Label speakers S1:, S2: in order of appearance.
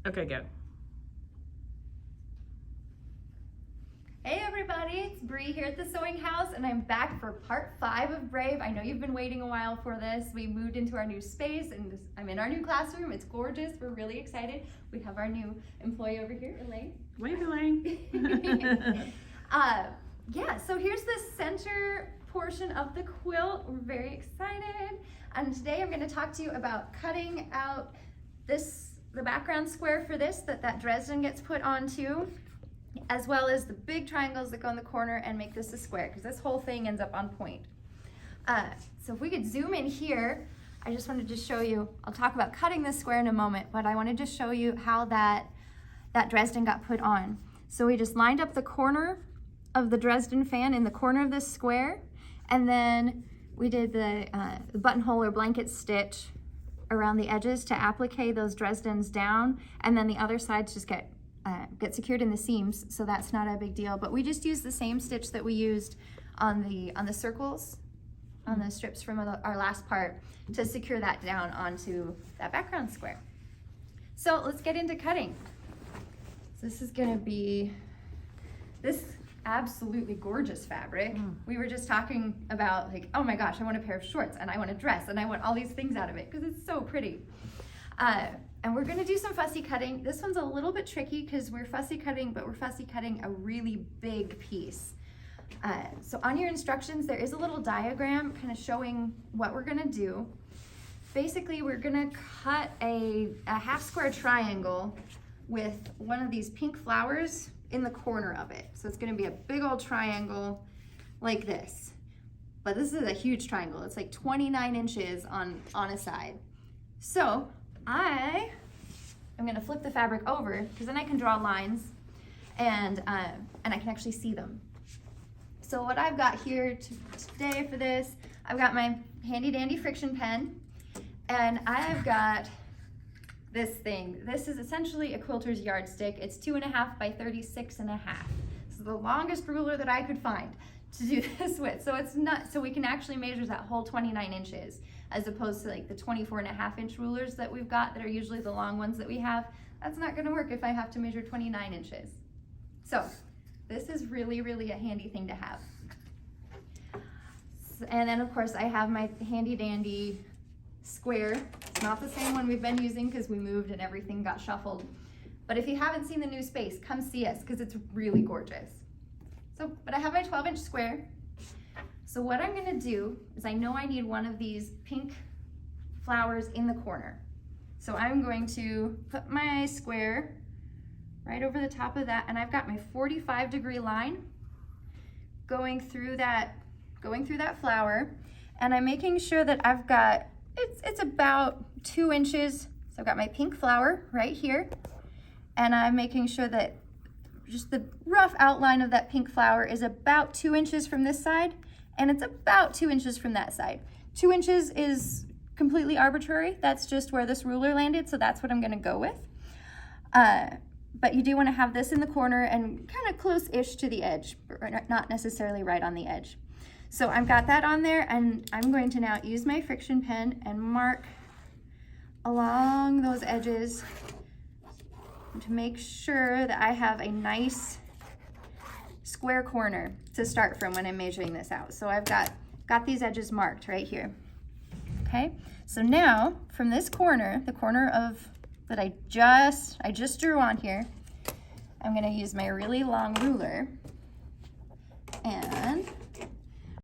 S1: Okay, go.
S2: Hey everybody, it's Bree here at the Sewing House, and I'm back for part 5 of Brave. I know you've been waiting a while for this. We moved into our new space, and I'm in our new classroom. It's gorgeous. We're really excited. We have our new employee over here, Elaine.
S1: Wave, Elaine.
S2: Yeah, so here's the center portion of the quilt. We're very excited. And today I'm going to talk to you about cutting out the background square for this that Dresden gets put onto, as well as the big triangles that go in the corner and make this a square, because this whole thing ends up on point. So if we could zoom in here, I just wanted to show you, I'll talk about cutting this square in a moment, but I wanted to show you how that Dresden got put on. So we just lined up the corner of the Dresden fan in the corner of this square, and then we did the buttonhole or blanket stitch around the edges to applique those Dresdens down, and then the other sides just get secured in the seams, so that's not a big deal. But we just used the same stitch that we used on the circles, on the strips from our last part, to secure that down onto that background square. So let's get into cutting. So this is gonna be this absolutely gorgeous fabric. We were just talking about, like, oh my gosh, I want a pair of shorts, and I want a dress, and I want all these things out of it because it's so pretty. And we're gonna do some fussy cutting. This one's a little bit tricky because we're fussy cutting, but we're fussy cutting a really big piece. So on your instructions, there is a little diagram kind of showing what we're gonna do. Basically, we're gonna cut a half square triangle with one of these pink flowers in the corner of it. So it's gonna be a big old triangle like this. But this is a huge triangle. It's like 29 inches on a side. So I'm gonna flip the fabric over, because then I can draw lines and I can actually see them. So what I've got here today for this, I've got my handy dandy friction pen, and I've got this thing. This is essentially a quilter's yardstick. It's 2.5 by 36.5. This is the longest ruler that I could find to do this with. So it's not, so we can actually measure that whole 29 inches, as opposed to like the 24.5-inch rulers that we've got that are usually the long ones that we have. That's not gonna work if I have to measure 29 inches. So this is really, really a handy thing to have. And then of course I have my handy dandy square. It's not the same one we've been using because we moved and everything got shuffled. But if you haven't seen the new space, come see us because it's really gorgeous. So, but I have my 12-inch square. So what I'm gonna do is, I know I need one of these pink flowers in the corner. So I'm going to put my square right over the top of that, and I've got my 45-degree line going through that flower, and I'm making sure that I've got, it's about 2 inches. So I've got my pink flower right here, and I'm making sure that just the rough outline of that pink flower is about 2 inches from this side, and it's about 2 inches from that side. 2 inches is completely arbitrary. That's just where this ruler landed, so that's what I'm gonna go with. But you do wanna have this in the corner and kind of close-ish to the edge, but not necessarily right on the edge. So I've got that on there, and I'm going to now use my friction pen and mark along those edges to make sure that I have a nice square corner to start from when I'm measuring this out. So I've got these edges marked right here. Okay, so now from this corner, the corner of that I just drew on here, I'm gonna use my really long ruler,